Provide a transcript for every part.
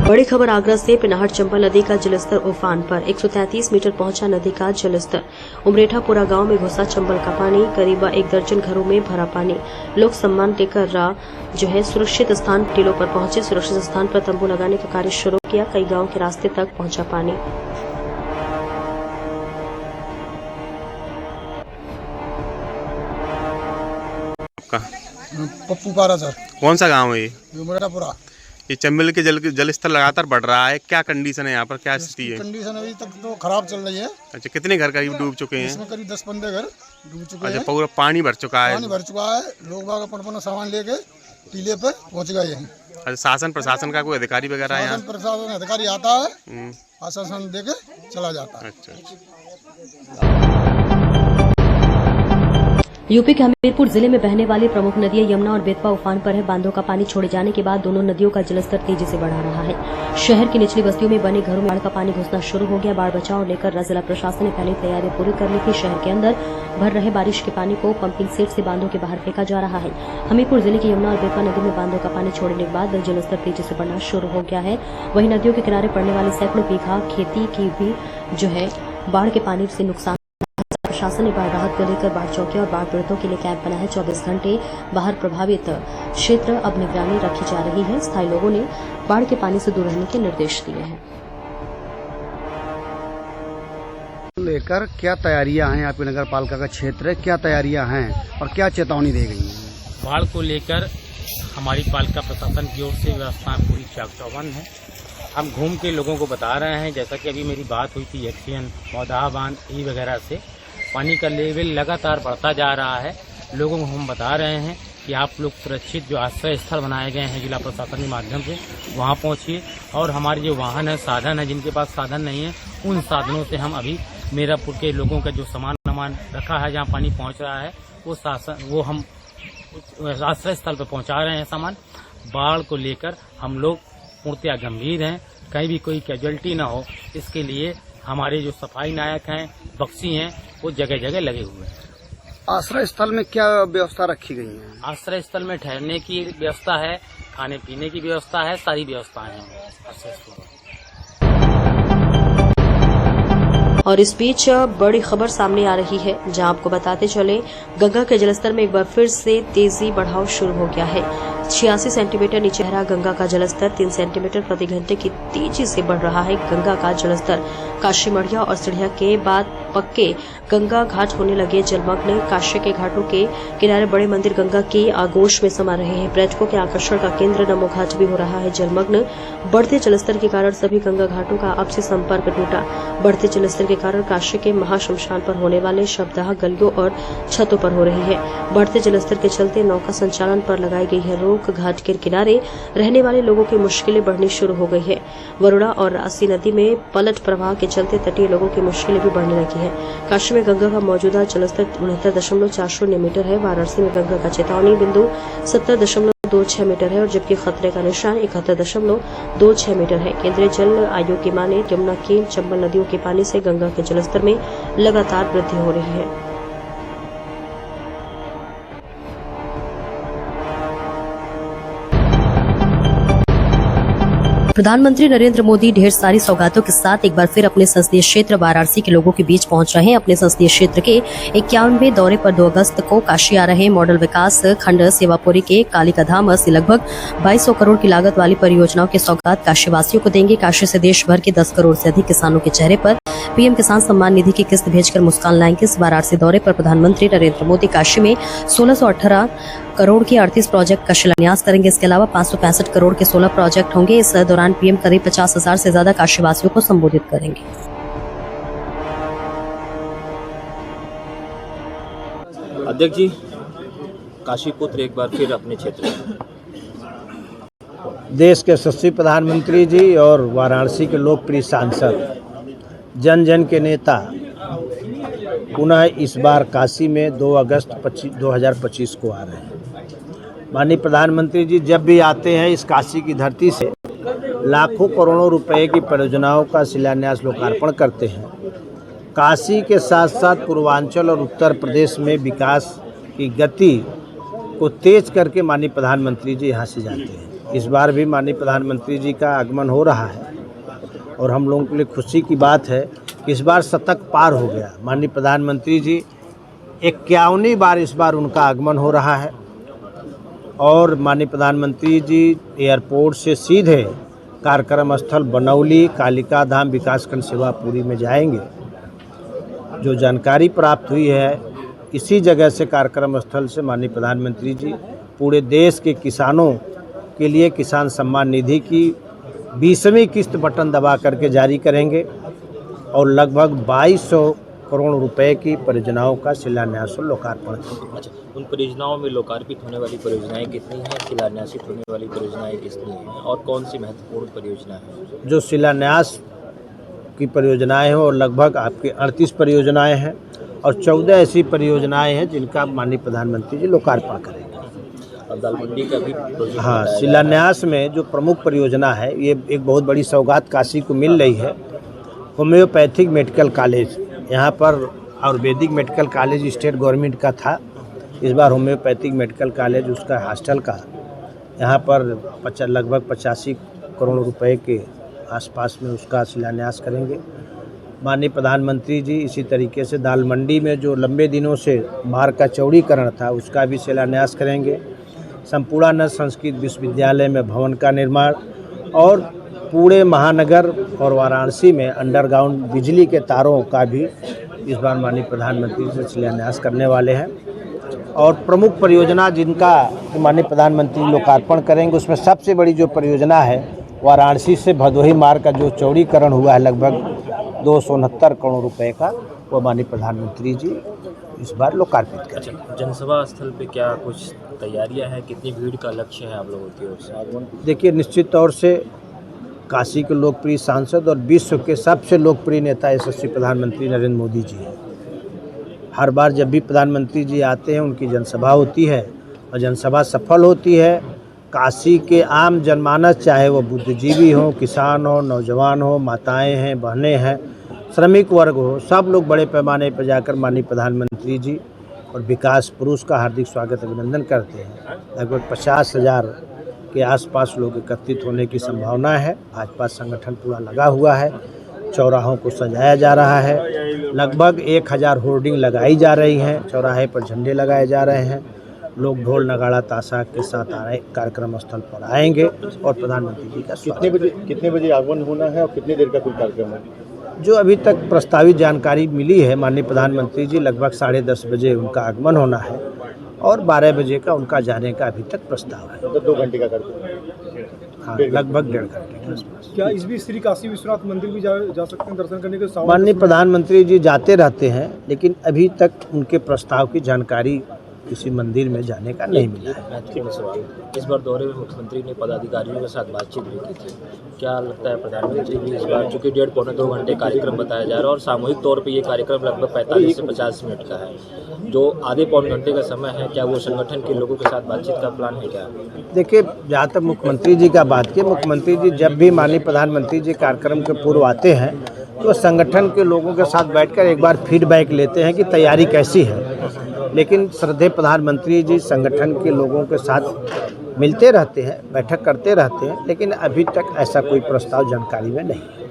बड़ी खबर आगरा से पिनाहट चंबल नदी का जलस्तर उफान पर 133 मीटर पहुंचा नदी का जलस्तर। उमरेठापुरा गांव में घुसा चंबल का पानी, करीब 1 दर्जन घरों में भरा पानी। लोग सम्मान लेकर सुरक्षित स्थान टीलों पर पहुंचे। सुरक्षित स्थान पर तंबू लगाने का कार्य शुरू किया। कई गांव के रास्ते तक पहुंचा पानी। पप्पू पारा सर। कौन सा गांव है ये? उमरेठापुरा। ये चंबल के जल स्तर लगातार बढ़ रहा है, क्या कंडीशन है यहाँ पर, क्या स्थिति है? कंडीशन अभी तक तो खराब चल रही है। अच्छा, कितने घर करीब डूब चुके हैं? इसमें करीब 10-15 घर डूब चुके हैं। अच्छा, पूरा पानी भर चुका है? पानी भर चुका है। लोग बाग अपना सामान लेके टीले पर पहुंच गए हैं। अच्छा, शासन प्रशासन का कोई अधिकारी वगैरह है यहाँ? प्रशासन अधिकारी आता है, आश्वासन देके चला जाता है। अच्छा। यूपी के हमीरपुर जिले में बहने वाली प्रमुख नदियां यमुना और बेतवा उफान पर है। बांधों का पानी छोड़े जाने के बाद दोनों नदियों का जलस्तर तेजी से बढ़ा रहा है। शहर की निचली बस्तियों में बने घरों में बाढ़ का पानी घुसना शुरू हो गया। बाढ़ बचाव लेकर जिला प्रशासन ने पहले तैयारी पूरी कर ली थी। शहर के अंदर भर रहे बारिश के पानी को पंपिंग सेट से बांधों के बाहर फेंका जा रहा है। हमीरपुर जिले की यमुना और बेतवा नदी में बांधों का पानी छोड़ने के बाद जलस्तर तेजी से बढ़ना शुरू हो गया है। वहीं नदियों के किनारे पड़ने वाली सैकड़ों बीघा खेती की भी बाढ़ के पानी से नुकसान। प्रशासन ने बाढ़ राहत को लेकर बाढ़ चौकियां और बाढ़ पीड़ितों के लिए कैंप बनाया है। 24 घंटे बाहर प्रभावित क्षेत्र अब निगरानी रखी जा रही है। स्थायी लोगों ने बाढ़ के पानी से दूर रहने के निर्देश दिए हैं। लेकर क्या तैयारियां हैं आपकी नगर पालिका का क्षेत्र, क्या तैयारियां हैं और क्या चेतावनी दी गई है? बाढ़ को लेकर हमारी पालिका प्रशासन की ओर से व्यवस्था पूरी चाक चौबंद है। हम घूम के लोगों को बता रहे हैं, जैसा कि अभी मेरी बात हुई थी एक्सियन मौदाह बांध ई वगैरह से, पानी का लेवल लगातार बढ़ता जा रहा है। लोगों को हम बता रहे हैं कि आप लोग सुरक्षित जो आश्रय स्थल बनाए गए हैं जिला प्रशासन के माध्यम से वहां पहुंचिए। और हमारे जो वाहन है, साधन है, जिनके पास साधन नहीं है, उन साधनों से हम अभी मीरापुर के लोगों का जो सामान रखा है, जहां पानी पहुंच रहा है, वो हम आश्रय स्थल पर पहुंचा रहे हैं सामान। बाढ़ को लेकर हम लोग पूर्णतया गंभीर हैं, कहीं भी कोई कैजुअल्टी न हो, इसके लिए हमारे जो सफाई नायक हैं, बख्शी हैं, वो जगह जगह लगे हुए हैं। आश्रय स्थल में क्या व्यवस्था रखी गई है? आश्रय स्थल में ठहरने की व्यवस्था है, खाने पीने की व्यवस्था है, सारी व्यवस्थाएं हैं आश्रय स्थल में। और इस बीच बड़ी खबर सामने आ रही है, जहां आपको बताते चले गंगा के जलस्तर में एक बार फिर से तेजी बढ़ाव शुरू हो गया है। 86 सेंटीमीटर नीचे रहा गंगा का जलस्तर 3 सेंटीमीटर प्रति घंटे की तेजी से बढ़ रहा है। गंगा का जलस्तर काशी मढ़िया और सिढ़िया के बाद पक्के गंगा घाट होने लगे जलमग्न। काशी के घाटों के किनारे बड़े मंदिर गंगा की आगोश में समा रहे हैं। पर्यटकों के आकर्षण का केंद्र नमो घाट भी हो रहा है जलमग्न। बढ़ते जलस्तर के कारण सभी गंगा घाटों का आपसी संपर्क टूटा। बढ़ते जलस्तर के कारण काशी के महाशमशान पर होने वाले शवदाह गलियों और छतों पर हो रही है। बढ़ते जलस्तर के चलते नौका संचालन पर लगाई गई है रोक। घाट के किनारे रहने वाले लोगों की मुश्किलें बढ़नी शुरू हो गई है। वरुणा और रासी नदी में पलट प्रवाह के चलते तटीय लोगों की मुश्किलें भी बढ़ने लगी है। काशी में गंगा का मौजूदा जलस्तर 69.40 मीटर है। वाराणसी में गंगा का चेतावनी बिंदु 70.26 मीटर है और जबकि खतरे का निशान 71.26 मीटर है। केंद्रीय जल आयोग की माने यमुना की चंबल नदियों के पानी से गंगा के जलस्तर में लगातार वृद्धि हो रही है। प्रधानमंत्री नरेंद्र मोदी ढेर सारी सौगातों के साथ एक बार फिर अपने संसदीय क्षेत्र वाराणसी के लोगों के बीच पहुंच रहे हैं। अपने संसदीय क्षेत्र के 51वें दौरे पर 2 अगस्त को काशी आ रहे मॉडल विकास खंड सेवापुरी के कालिका धाम से लगभग 2200 करोड़ की लागत वाली परियोजनाओं के सौगात काशी वासियों को देंगे। काशी से देश भर के 10 करोड़ से अधिक किसानों के चेहरे पर पीएम किसान सम्मान निधि की किस्त भेजकर मुस्कान लाएंगे। इस वाराणसी दौरे पर प्रधानमंत्री नरेंद्र मोदी काशी में 1618 करोड़ के 38 प्रोजेक्ट का शिलान्यास करेंगे। इसके अलावा 565 करोड़ के 16 प्रोजेक्ट होंगे। इस दौरान पीएम करीब 50,000 से ज्यादा काशीवासियों को संबोधित करेंगे। अध्यक्ष जी, काशी पुत्र एक बार फिर अपने क्षेत्र में। देश के यशस्वी प्रधानमंत्री जी और वाराणसी के लोकप्रिय सांसद, जन जन के नेता पुनः इस बार काशी में 2 अगस्त 2025 को आ रहे हैं। माननीय प्रधानमंत्री जी जब भी आते हैं इस काशी की धरती से लाखों करोड़ों रुपए की परियोजनाओं का शिलान्यास लोकार्पण करते हैं। काशी के साथ साथ पूर्वांचल और उत्तर प्रदेश में विकास की गति को तेज करके माननीय प्रधानमंत्री जी यहाँ से जाते हैं। इस बार भी माननीय प्रधानमंत्री जी का आगमन हो रहा है और हम लोगों के लिए खुशी की बात है कि इस बार शतक पार हो गया। माननीय प्रधानमंत्री जी 51वीं बार इस बार उनका आगमन हो रहा है और माननीय प्रधानमंत्री जी एयरपोर्ट से सीधे कार्यक्रम स्थल बनौली कालिका धाम विकासखंड सेवापुरी में जाएंगे। जो जानकारी प्राप्त हुई है इसी जगह से कार्यक्रम स्थल से माननीय प्रधानमंत्री जी पूरे देश के किसानों के लिए किसान सम्मान निधि की 20वीं किस्त बटन दबा करके जारी करेंगे और लगभग 2200 करोड़ रुपए की परियोजनाओं का शिलान्यास और लोकार्पण करेंगे। अच्छा, उन परियोजनाओं में लोकार्पित होने वाली परियोजनाएं कितनी हैं, शिलान्यासित होने वाली परियोजनाएं कितनी हैं और कौन सी महत्वपूर्ण परियोजना है? जो शिलान्यास की परियोजनाएं हैं और लगभग आपके 38 परियोजनाएं हैं और 14 ऐसी परियोजनाएं हैं जिनका माननीय प्रधानमंत्री जी लोकार्पण करेंगे। और दाल मंडी का भी प्रोजेक्ट हाँ, शिलान्यास में जो प्रमुख परियोजना है ये एक बहुत बड़ी सौगात काशी को मिल रही है। होम्योपैथिक मेडिकल कॉलेज, यहाँ पर Ayurvedic medical college state government का था, इस बार होम्योपैथिक मेडिकल कॉलेज उसका हॉस्टल का यहाँ पर लगभग 85 करोड़ रुपए के आसपास में उसका शिलान्यास करेंगे। माननीय प्रधानमंत्री जी इसी तरीके से दाल मंडी में जो लंबे दिनों से मार्ग का चौड़ीकरण था उसका भी शिलान्यास करेंगे। संपूर्णानंद संस्कृत विश्वविद्यालय में भवन का निर्माण और पूरे महानगर और वाराणसी में अंडरग्राउंड बिजली के तारों का भी इस बार माननीय प्रधानमंत्री से शिलान्यास करने वाले हैं। और प्रमुख परियोजना जिनका माननीय प्रधानमंत्री लोकार्पण करेंगे उसमें सबसे बड़ी जो परियोजना है वाराणसी से भदोही मार्ग का जो चौड़ीकरण हुआ है लगभग 269 करोड़ रुपए का, वो माननीय प्रधानमंत्री जी इस बार लोकार्पित करेंगे। अच्छा, जनसभा स्थल पे क्या कुछ तैयारियां हैं, कितनी भीड़ का लक्ष्य है आप लोगों की ओर से? देखिए, निश्चित तौर से काशी के लोकप्रिय सांसद और विश्व के सबसे लोकप्रिय नेता यशस्वी प्रधानमंत्री नरेंद्र मोदी जी हैं। हर बार जब भी प्रधानमंत्री जी आते हैं उनकी जनसभा होती है और जनसभा सफल होती है। काशी के आम जनमानस, चाहे वो बुद्धिजीवी हो, किसान हो, नौजवान हो, माताएं हैं, बहनें हैं, श्रमिक वर्ग हो, सब लोग बड़े पैमाने पर जाकर माननीय प्रधानमंत्री जी और विकास पुरुष का हार्दिक स्वागत अभिनंदन करते हैं। लगभग 50,000 के आसपास लोग एकत्रित होने की संभावना है। भाजपा संगठन पूरा लगा हुआ है, चौराहों को सजाया जा रहा है, लगभग 1000 होर्डिंग लगाई जा रही हैं, चौराहे पर झंडे लगाए जा रहे हैं, लोग ढोल नगाड़ा ताशा के साथ कार्यक्रम स्थल पर आएंगे और प्रधानमंत्री जी का कितने बजे आगमन होना है और कितनी देर का कोई कार्यक्रम है? जो अभी तक प्रस्तावित जानकारी मिली है माननीय प्रधानमंत्री जी लगभग 10:30 बजे उनका आगमन होना है और 12 बजे का उनका जाने का अभी तक प्रस्ताव है। तो 2 घंटे का कार्यक्रम? हाँ, लगभग 1.5 घंटे के आसपास। क्या इस बीच श्री काशी विश्वनाथ मंदिर भी जा सकते हैं दर्शन करने के? माननीय प्रधानमंत्री जी जाते रहते हैं लेकिन अभी तक उनके प्रस्ताव की जानकारी किसी मंदिर में जाने का नहीं मिला है। महत्वपूर्ण सवाल, इस बार दौरे में मुख्यमंत्री ने पदाधिकारियों के साथ बातचीत भी की थी। क्या लगता है प्रधानमंत्री भी इस बार, चूँकि 1.5-2 घंटे कार्यक्रम बताया जा रहा है और सामूहिक तौर पे ये कार्यक्रम लगभग 45 से 50 मिनट का है, जो आधे पौन घंटे का समय है, क्या वो संगठन के लोगों के साथ बातचीत का प्लान है क्या? देखिए, जहाँ तक मुख्यमंत्री जी का बात की, मुख्यमंत्री जी जब भी माननीय प्रधानमंत्री जी कार्यक्रम के पूर्व आते हैं तो संगठन के लोगों के साथ बैठकर एक बार फीडबैक लेते हैं कि तैयारी कैसी है। लेकिन श्रद्धेय प्रधानमंत्री जी संगठन के लोगों के साथ मिलते रहते हैं, बैठक करते रहते हैं, लेकिन अभी तक ऐसा कोई प्रस्ताव जानकारी में नहीं है।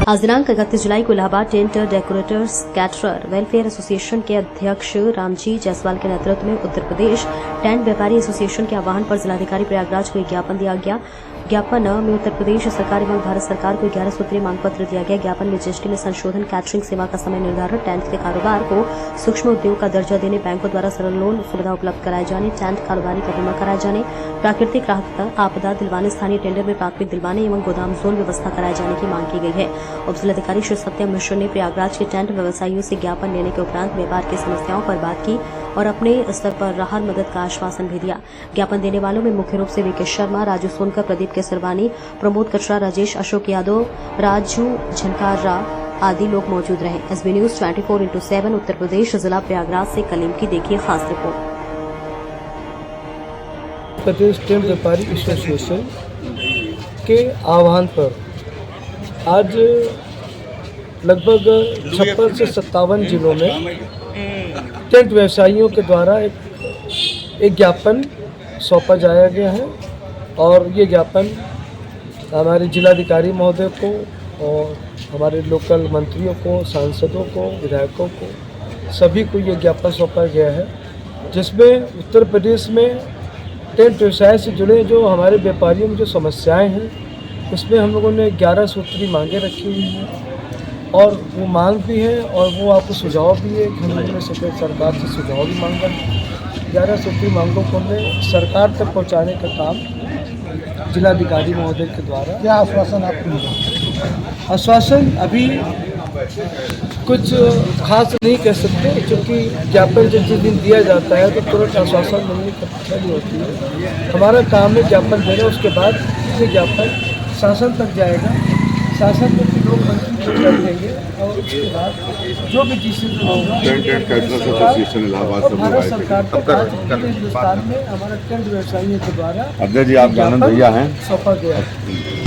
आज दिनांक 31 जुलाई को Allahabad tent decorators caterer welfare association के अध्यक्ष रामजी जायसवाल के नेतृत्व में उत्तर प्रदेश टेंट व्यापारी एसोसिएशन के आह्वान पर जिलाधिकारी प्रयागराज को एक ज्ञापन दिया गया। ज्ञापन में उत्तर प्रदेश सरकार एवं भारत सरकार को 11 सूत्रीय मांग पत्र दिया गया। ज्ञापन में जीएसटी में संशोधन, कैटरिंग सेवा का समय निर्धारण, टेंट के कारोबार को सूक्ष्म उद्योग का दर्जा देने, बैंकों द्वारा सरल लोन सुविधा उपलब्ध कराए जाने, टेंट कारोबारी का बीमा कराए जाने, प्राकृतिक राहत आपदा दिलवाने, स्थानीय टेंडर में प्राथमिक दिलवाने एवं गोदाम जोन व्यवस्था कराए जाने की मांग की गई है। उप जिलाधिकारी श्री सत्यम मिश्र ने प्रयागराज के टेंट व्यवसायियों से ज्ञापन लेने के उपरांत व्यापार की समस्याओं पर बात की और अपने स्तर पर राहत मदद का आश्वासन भी दिया। ज्ञापन देने वालों में मुख्य रूप से वीके शर्मा, राजू सोनकर, प्रदीप केसरवानी, प्रमोद कचरा, राजेश अशोक यादव, राजू झनकारा आदि लोग मौजूद रहे। एसबी न्यूज 24/7 उत्तर प्रदेश जिला प्रयागराज से कलीम की देखिए खास रिपोर्ट। प्रदेश टेंट व्यापारी एसोसिएशन के आह्वान पर आज लगभग 56 से 57 जिलों में टेंट व्यवसायियों के द्वारा एक एक ज्ञापन सौंपा जाया गया है और ये ज्ञापन हमारे जिलाधिकारी महोदय को और हमारे लोकल मंत्रियों को, सांसदों को, विधायकों को, सभी को ये ज्ञापन सौंपा गया है, जिसमें उत्तर प्रदेश में टेंट व्यवसाय से जुड़े जो हमारे व्यापारियों में जो समस्याएं हैं, उसमें हम लोगों ने 11 सूत्री मांगे रखी हुई हैं और वो मांग भी है और वो आपको सुझाव भी है कि हम लोगों ने सरकार से सुझाव भी मांगा है। 11 सूत्री मांगों को हमने सरकार तक पहुंचाने का काम जिलाधिकारी महोदय के द्वारा। क्या आश्वासन आपको मिला? आश्वासन अभी कुछ खास नहीं कह सकते, क्योंकि ज्ञापन जब जिस दिन दिया जाता है तो तुरंत आश्वासन मिलने की प्रक्रिया नहीं होती है। हमारा काम है ज्ञापन देना, उसके बाद ये ज्ञापन शासन तक जाएगा, शासन में भी लोग मंत्री कर देंगे और उसके बाद जो भी डिसीजन होगा भारत सरकार तक आज हिंदुस्तान में हमारा टेंट व्यवसायियों के द्वारा अध्यक्ष जी आप जानन भैया हैं सौंपा गया है।